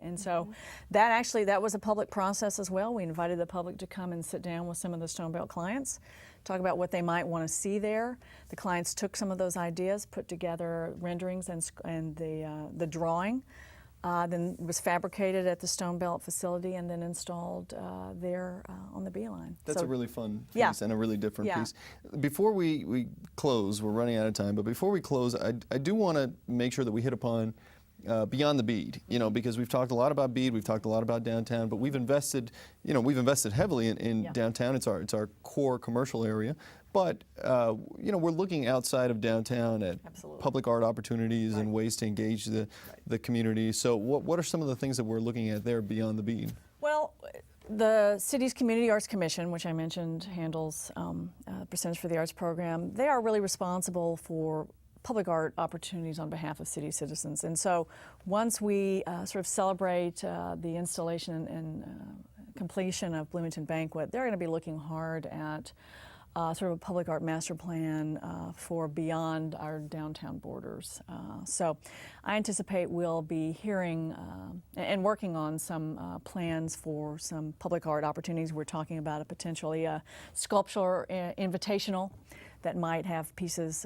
And so that was a public process as well. We invited the public to come and sit down with some of the Stone Belt clients, talk about what they might want to see there. The clients took some of those ideas, put together renderings and the drawing. Then was fabricated at the Stone Belt facility and then installed there on the Beeline. That's a really fun piece and a really different piece. Before we close, we're running out of time, but before we close, I do want to make sure that we hit upon beyond the bead, because we've talked a lot about bead, we've talked a lot about downtown, but we've invested heavily in downtown. It's our core commercial area. But we're looking outside of downtown at public art opportunities and ways to engage the community. So what are some of the things that we're looking at there beyond the bead? Well, the city's Community Arts Commission, which I mentioned handles percentage for the arts program, they are really responsible for public art opportunities on behalf of city citizens. And so once we sort of celebrate the installation and completion of Bloomington Banquet, they're going to be looking hard at sort of a public art master plan for beyond our downtown borders. So I anticipate we'll be hearing and working on some plans for some public art opportunities. We're talking about potentially a sculpture invitational that might have pieces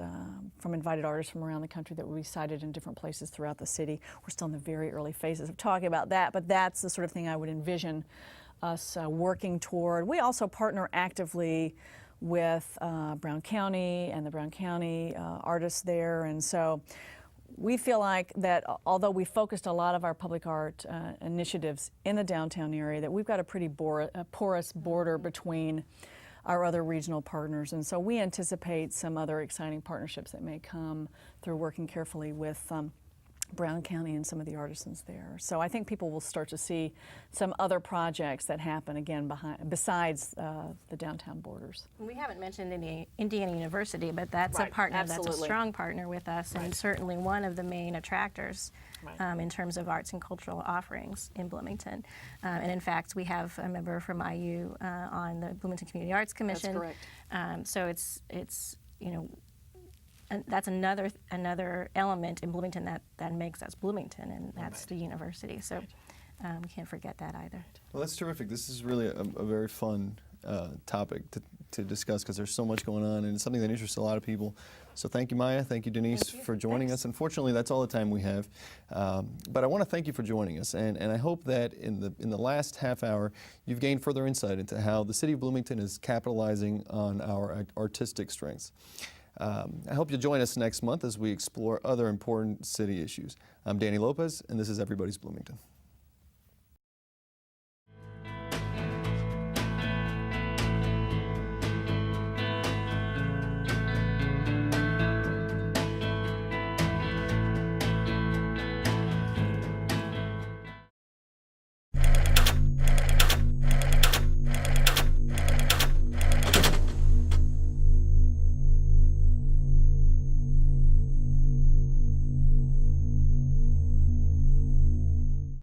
from invited artists from around the country that will be cited in different places throughout the city. We're still in the very early phases of talking about that, but that's the sort of thing I would envision us working toward. We also partner actively with Brown County and the Brown County artists there, and so we feel like that although we focused a lot of our public art initiatives in the downtown area, that we've got a pretty porous border between our other regional partners, and so we anticipate some other exciting partnerships that may come through working carefully with Brown County and some of the artisans there. So I think people will start to see some other projects that happen again besides the downtown borders. We haven't mentioned Indiana University, but that's a partner that's a strong partner with us and certainly one of the main attractors in terms of arts and cultural offerings in Bloomington. And in fact, we have a member from IU on the Bloomington Community Arts Commission. That's correct. So it's and that's another element in Bloomington that makes us Bloomington, and that's the university. So we can't forget that either. Well, that's terrific. This is really a very fun topic to discuss because there's so much going on, and it's something that interests a lot of people. So thank you, Miah. Thank you, Denise, for joining us. Unfortunately, that's all the time we have. But I want to thank you for joining us, and I hope that in the last half hour, you've gained further insight into how the City of Bloomington is capitalizing on our artistic strengths. I hope you'll join us next month as we explore other important city issues. I'm Danny Lopez, and this is Everybody's Bloomington.